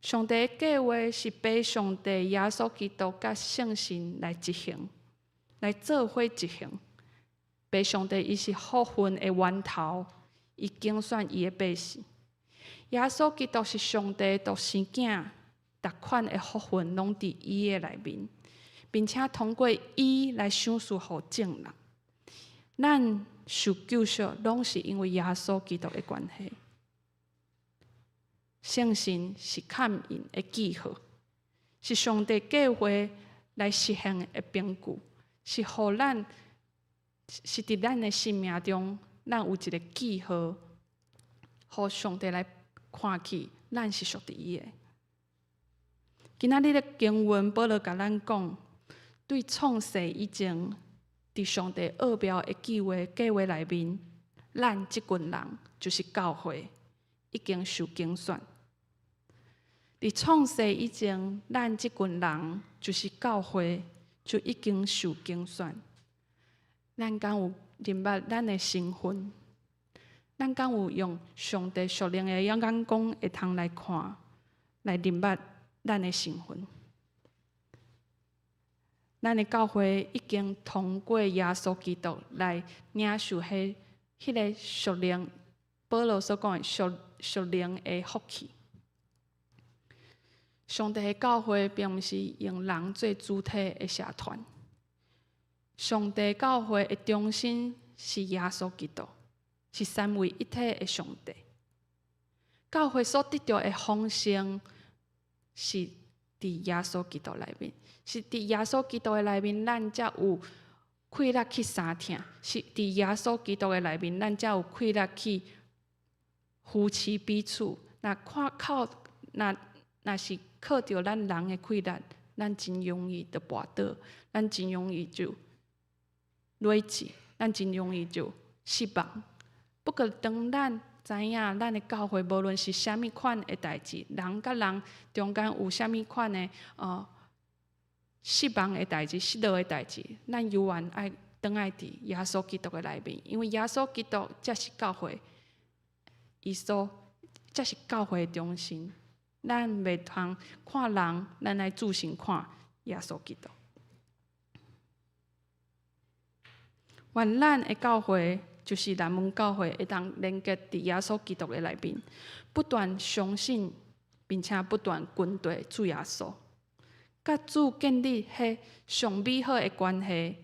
[SPEAKER 2] 上帝的计划是被上帝耶稣基督甲圣神来执行，来做伙执行。被上帝伊是福分的源头，伊竞选伊的百姓。耶稣基督是上帝独生囝，逐款的福分拢伫伊的内面，并且通过伊来赏赐互众人。咱受救赎，拢是因为耶稣基督的关系。圣神是勘验的记号，是上帝计划来实现的凭据，是互咱，是伫咱的生命中，咱有一个记号，互上帝来看起，咱是属于伊的。今仔日的经文，保罗甲咱讲，对创世以前，伫上帝奥妙的计划内面，咱即群人就是教会，已经受拣选。伫创世以前，咱即群人就是教会，就已经受拣选。咱敢有认捌咱的身份？咱敢有用上帝属灵的眼光会通来看，来认捌咱的身份？咱的教会已经通过耶稣基督来领受迄个属灵，保罗所讲的属灵的福气。上帝的教会并毋是用人做主体的社团，上帝教会的中心是耶稣基督，是三位一体的上帝。教会所得到的丰盛是伫耶稣基督内面，是伫耶稣基督的内面，咱才有气力去相听；是伫耶稣基督的内面，咱才有气力去扶持彼此。若是靠着咱人的气力，咱真容易就跋倒，咱真容易就累积，咱真容易就失望。不过，当咱知影咱的教会，无论是啥物款的代志，人甲人中间有啥物款的失望的代志、失落的代志，咱永远爱倒来伫耶稣基督的内面，因为耶稣基督才是教会，才是教会的中心。咱袂通看人，咱来自身看耶稣基督。愿咱的教会就是南门教会，会当连接伫耶稣基督的内面，不断相信，并且不断跟随主耶稣，甲主建立迄上美好的关系。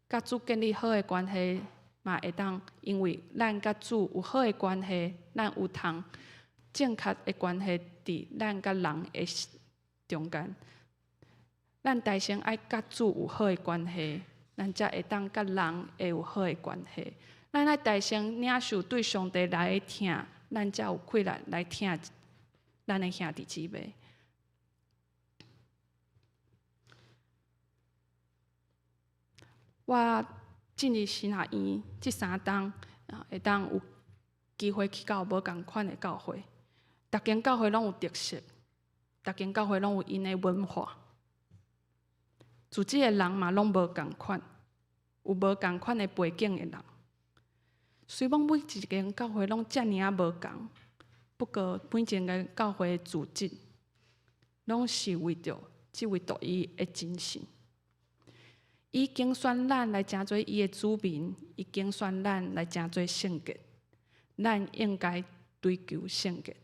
[SPEAKER 2] 甲主建立好的关系，嘛会当因为咱甲主有好的关系，咱有通正确的关系伫咱甲人的中间。咱大先爱甲主有好的关系，咱才会当甲人会有好的关系。咱爱大先领受对上帝来的听，咱才有气力来听咱的兄弟姊妹。我进入神学院这3冬，会当有机会去到无同款的教会。逐间教会拢有特色，逐间教会拢有因的文化。自己的人嘛，拢无同款，有无同款的背景的人。虽然每一间教会拢遮尔无同，不过每一间教会的组织，拢是为着这位独一的真神。伊拣选咱来成做伊的子民，伊拣选咱来成做圣洁。咱应该追求圣洁。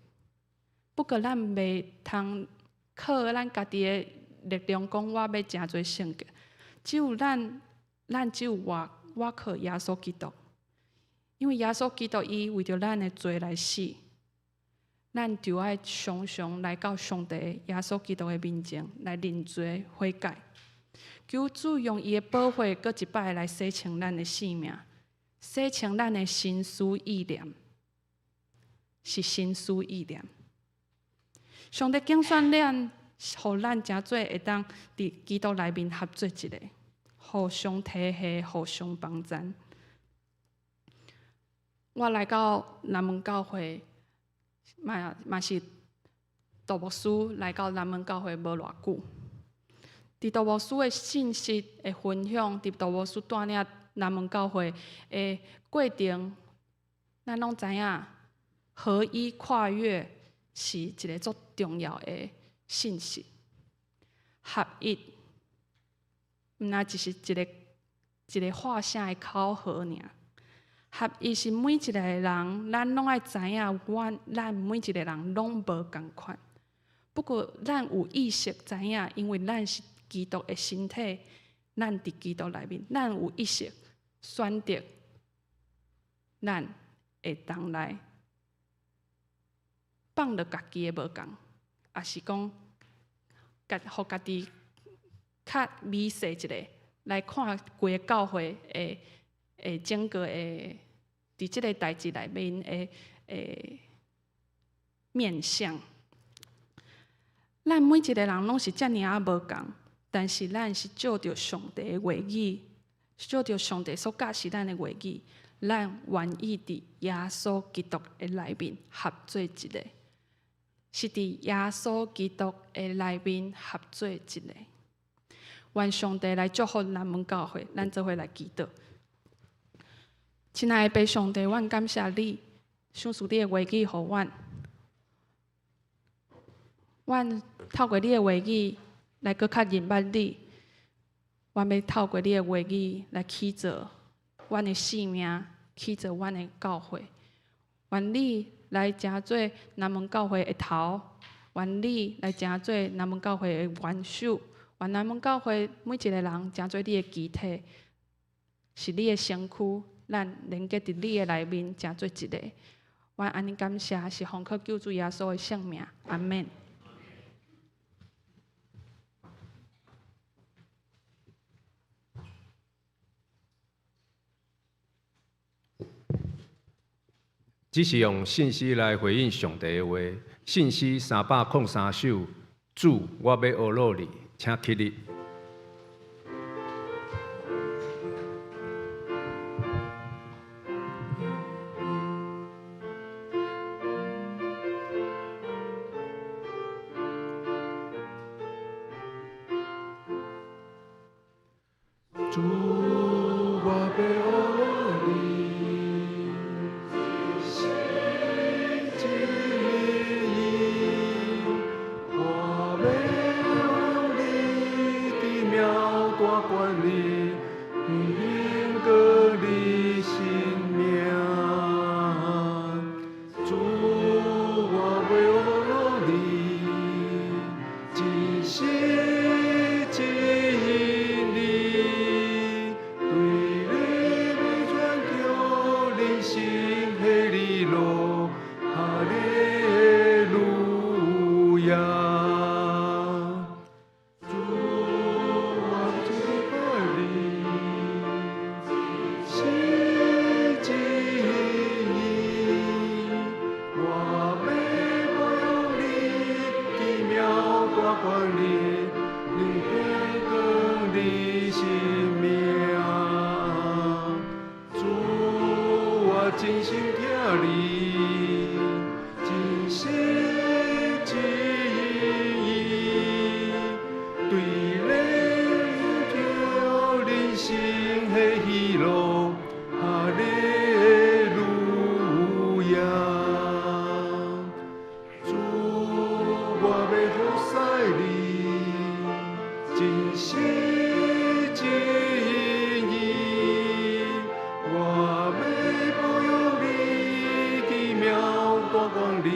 [SPEAKER 2] 不过，咱袂通靠咱家己的力量讲，我要成做圣洁。只有咱只有我靠耶稣基督，因为耶稣基督伊为着咱的罪来死，咱就要常常来到上帝耶稣基督的面前来认罪悔改。求主用伊的宝血，搁一摆来洗清咱的性命，洗清咱的心思意念，是心思意念。上帝拣选咱，互咱诚做会当伫基督内面合作一个，互相体恤，互相帮衬。我来到南门教会，嘛是杜牧师来到南门教会无偌久。伫杜牧师的信息的分享，伫杜牧师带领南门教会的过程，咱拢知影合一跨越是一个足重要的信息。合一，毋那只是一个话声的口号尔。合一是每一个人，咱拢爱知影，咱每一个人拢无共款。不过，咱有意识知影，因为咱是基督的身体，咱伫基督内面，咱有意识选择，咱会当来放落家己的无共，也是讲，互家己较美细一个来看规个教会的整个的。伫即个代志内面的面向，咱每一个人拢是遮尔啊无共，但是咱是照着上帝的话语，照着上帝所教示咱的话语，咱愿意伫耶稣基督的内面合做一个，是伫耶稣基督的内面合做一个。愿上帝来祝福咱们教会，咱做伙来祈祷。亲爱的爸上帝，阮感谢你，赏赐你的话语予阮。阮透过你的话语来搁较认捌你，阮要透过你的话语来起造阮的生命，起造阮的教会。愿你来成做咱们教会的头，愿你来成做咱们教会的元首，愿咱们教会每一个人成做你的肢体，是你的身躯。咱连接伫你的内面，成做一个。阮安尼感谢，是奉靠救主耶稣的圣名，阿免。
[SPEAKER 1] 只是用信息来回应上帝的话，信息303首，主，我要学乐你，请起立。主，我要学你，心之意，我要你的妙大管理，应个你性命。主，我要学你，真心真意。真心疼你，真心真意，对你着人生的喜乐，哈利路亚。主，我要服侍你，真心真意，我大光里，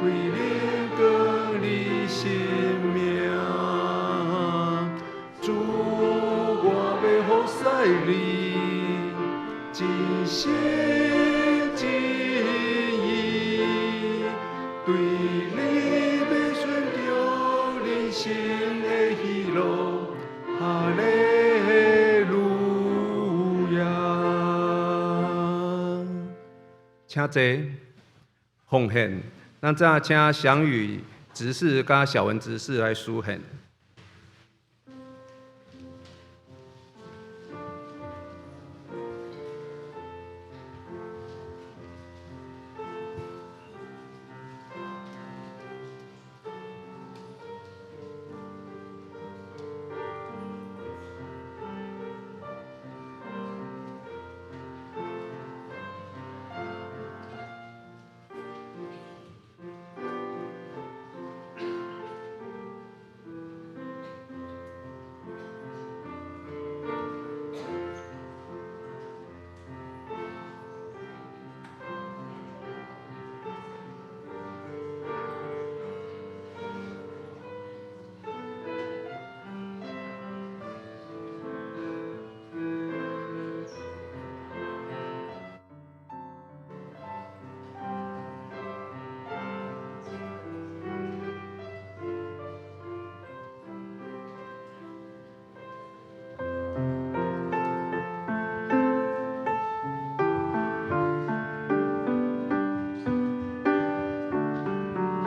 [SPEAKER 1] 归灵更你性命。主，我要服侍你，真心真意，对你要寻着人生的喜乐，哈利路亚。请坐。奉献，咱再请祥宇执事甲小文执事来书献。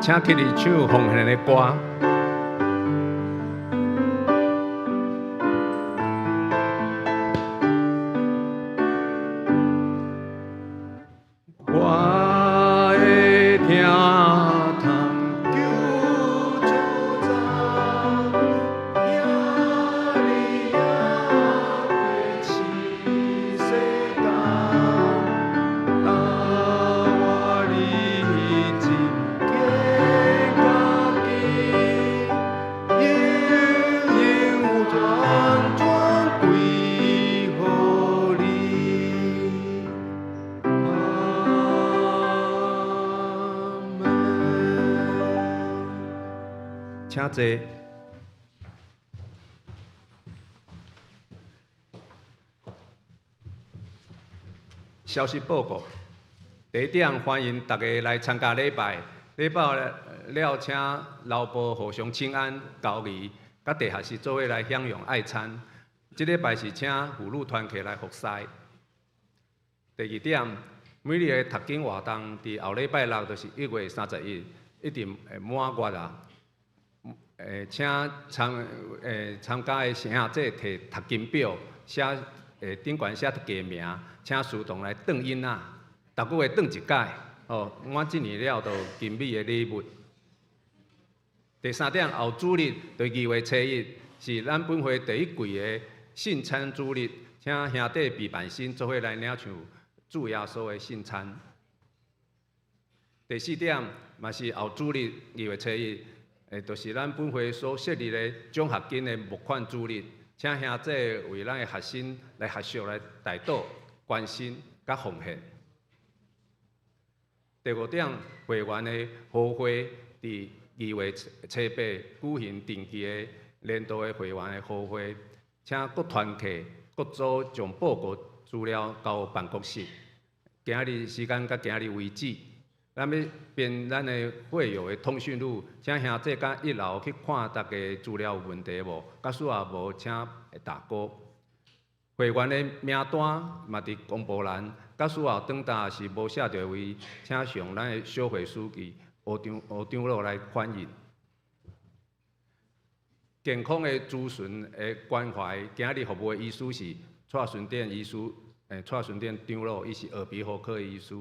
[SPEAKER 1] 请起嚟唱奉献的歌。我会听通救主早，今日也过七世间，我你真计家己，应应全全归乎你。请坐。消息报告：第一点，欢迎大家来参加礼拜。礼拜了，请劳保互相请安、交谊，甲地下室做伙来享用爱餐。这礼拜是请妇女团体来服侍。第二点，每日的读经活动，伫后礼拜六就是1月31，一定会满月啊。请参加的生即摕读经表，写顶悬写家名，请自动来转印仔，逐个月转一届。哦，满1年了，就金美的礼物。第三点，后主日就2月初1，是咱本会第1季的圣餐主日，请兄弟备办心做伙来领唱主耶稣的圣餐。第四点，嘛是后主日2月初1。就是咱本会所设立的奖学金的募款主日，请兄弟为咱的学生来合宿来代祷、关心甲奉献。第5点，会员的好会伫2月初8举行定期的年度的会员的好会，请各团契、各组将报告资料交办公室。今日时间到今日为止。咱要编咱的会友的通讯录，请兄弟甲1楼去看大家资料有问题无，假使也无，请打勾。会员的名单嘛伫公布栏，假使也等待是无写着位，请上咱的小会书记吴长老来翻译。健康的咨询的关怀，今日服务的医师是蔡顺典医师，蔡顺典长老，伊是耳鼻喉科的医师。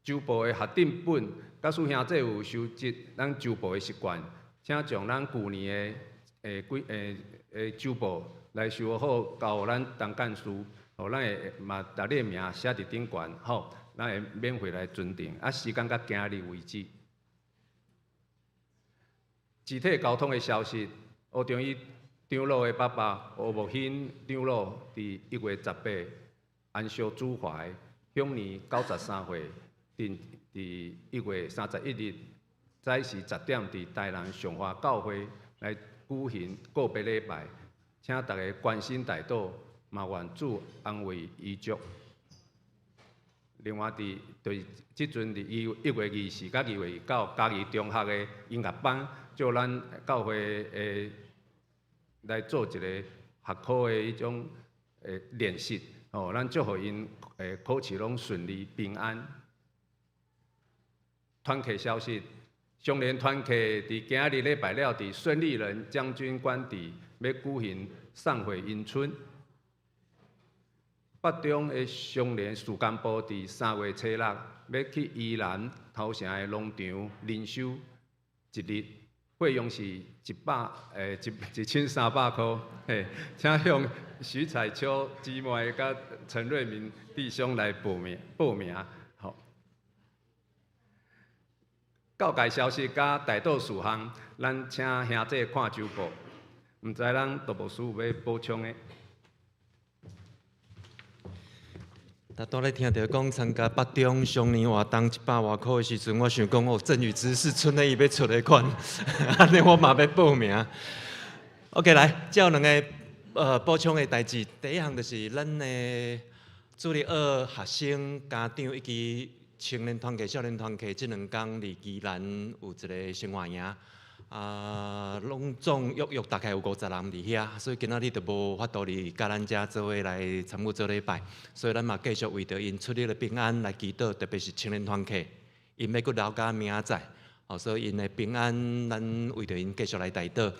[SPEAKER 1] 周报的核定本，假使兄弟有收集咱周报的习惯，请将咱旧年的周报来收好，交咱陈干事，互咱会嘛逐个名写伫顶悬，好，咱会免费来尊定。啊，时间到今日为止。集体交通的消息，吴忠义长老的爸爸吴木兴长老伫1月18安详主怀，享年93岁。伫1月31日早时10点，伫台南上华教会来举行告别礼拜，请大家关心代祷，嘛愿主安慰遗嘱。另外，就是即阵伫1月24到2月9，嘉义中学的音乐班，叫咱教会来做一个学科的迄种练习，哦，咱祝福因考试拢顺利平安。团契消息，相连团契伫今日礼拜了，伫孙立人将军官邸要举行送会迎春。北中的相连事干部伫3月初6要去宜兰头城的农场灵修一日，费用是1300块。嘿，请向徐彩秋姊妹甲陈瑞明弟兄来报名。好。教界消息甲大道事项，咱请兄弟看周报。毋知咱道牧师有要补充的？
[SPEAKER 3] 当咧听到讲参加北中双年活动100外块的时阵，我想讲哦，郑宇之是春的伊要出的款，安尼我嘛要报名。OK， 来，只有2个补充的代志。第一项就是咱的主日2学生、家长以及青年团契、少年团契，这2天伫宜兰有一个生活营，拢总约大概有50人伫遐，所以今仔日就无法度伫甲咱遮做伙来参与做礼拜，所以咱嘛继续为着因出入的平安来祈祷，特别是青年团契，因要阁留到明仔载，所以因的平安，咱为着因继续来祈祷。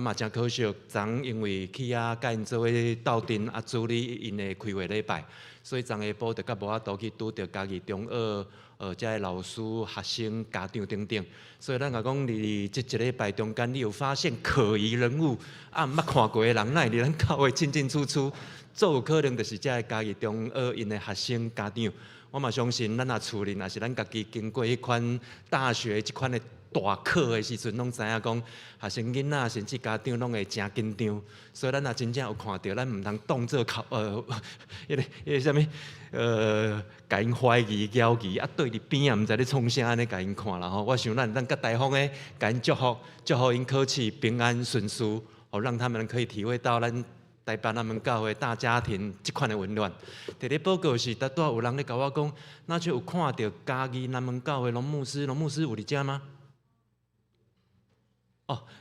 [SPEAKER 3] 嘛真可惜，昨因为去甲因做伙斗阵处理因的开会礼拜，所以昨下晡就甲无法度去拄着家己中学遮的老师、学生、家长等等。所以咱讲伫即一礼拜中间，你有发现可疑人物毋捌看过的人，乃伫咱教会进进出出，做有可能就是遮的家己中学因的学生、家长。我嘛相信，咱若厝里若是咱家己经过迄款大学即款的大考的时阵，拢知影讲学生囡仔甚至家长拢会真紧张。所以咱若真正有看到，咱毋通当作迄个啥物甲因怀疑、妖疑，对伫边啊，毋知咧创啥安尼甲因看啦吼。我想咱较大方诶，甲因祝福，祝福因考试平安顺遂，让他们可以体会到咱台北咱们教会大家庭即款的温暖。摕咧报告是，拄有人咧甲我讲，那就有看到嘉义咱们教会龙牧师有伫遮吗？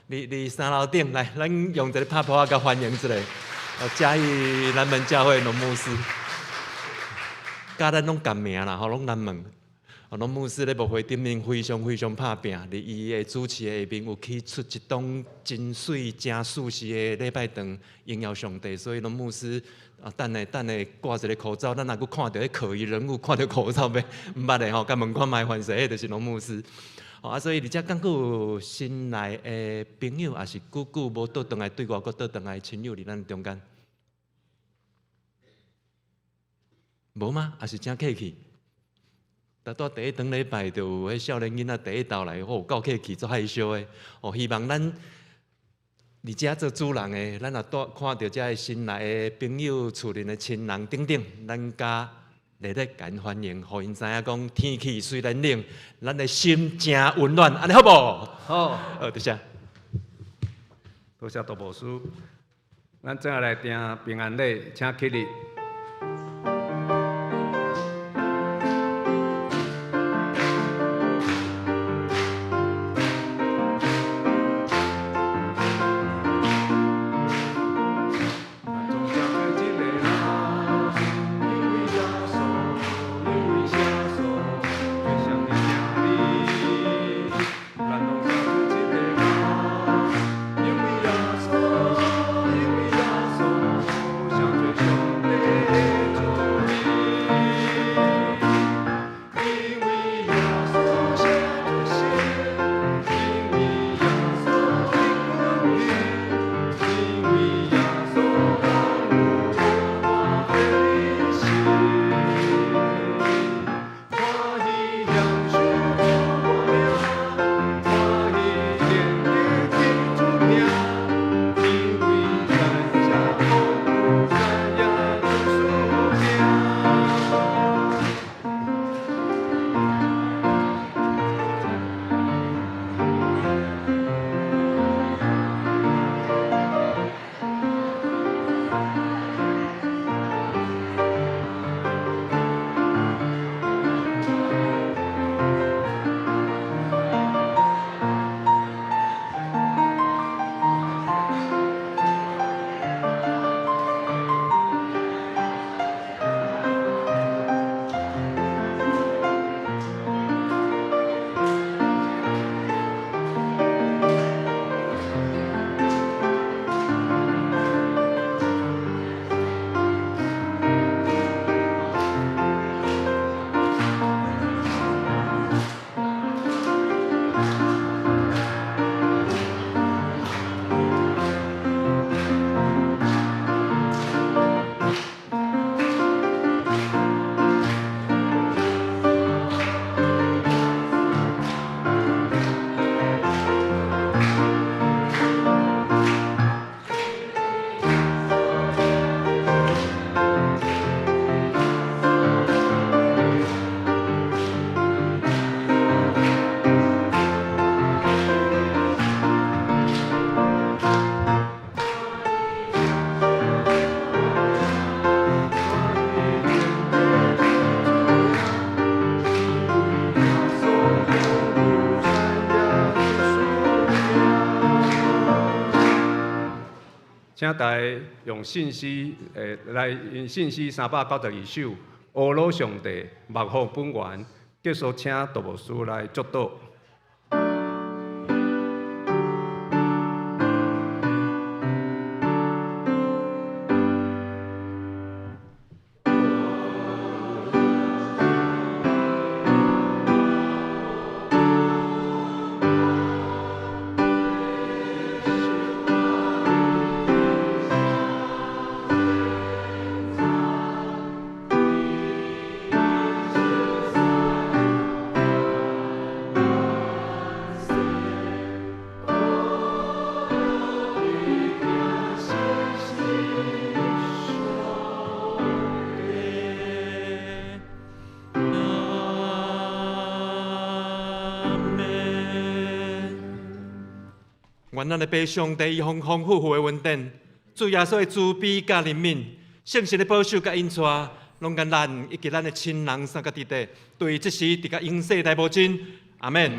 [SPEAKER 3] 你3楼顶来，咱用一个拍拍甲欢迎一下。嘉义咱们教会龙牧师，甲咱拢共名啦，拢咱问。龙牧师咧牧会顶面非常拍拼，伫伊的主持的下面有起出一档真水真舒适的礼拜堂，荣耀上帝。所以龙牧师等下挂一个口罩，咱若阁看到迄可疑人物，看到口罩袂毋捌的吼，甲问看卖烦死，迄就是龙牧师。所以而且敢有新来的朋友，也是久无倒转来对外国倒转来亲友伫咱中间，无吗？也是真客气。第一堂礼拜就有迄少年囡仔第一道来，够客气，足害羞的。希望咱伫遮做主人的，咱若看到遮新来的朋友、厝邻的亲人等等，咱甲热烈甲因欢迎，互因知影讲天气虽然冷，咱的心真温暖，安尼好无？
[SPEAKER 1] 好，
[SPEAKER 3] 多谢。
[SPEAKER 1] 多谢杜牧师。咱正下来听平安礼，请起立。请大家用信息，来用信息392首，阿罗上帝，幕后本源，继续请杜牧师来祝祷。
[SPEAKER 3] 愿咱的爸上帝以丰丰富富的恩典，主耶稣的慈悲甲怜悯，圣神的保守甲引带，拢甲咱以及咱的亲人三个弟弟，对这时直甲永世大保证。阿门。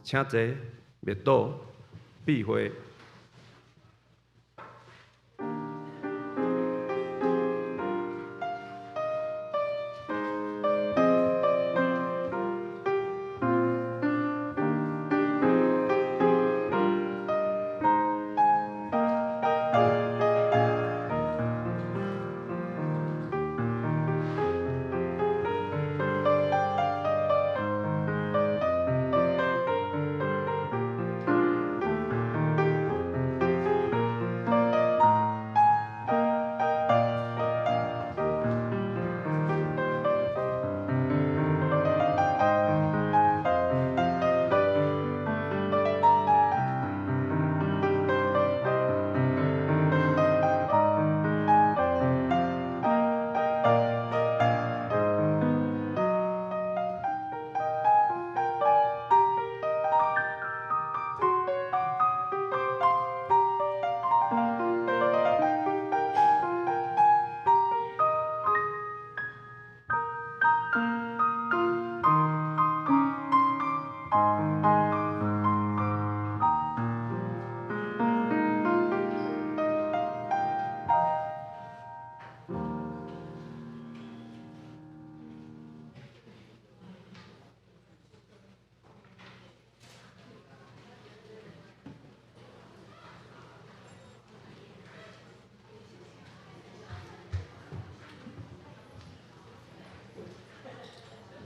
[SPEAKER 1] 请坐，灭倒，闭会。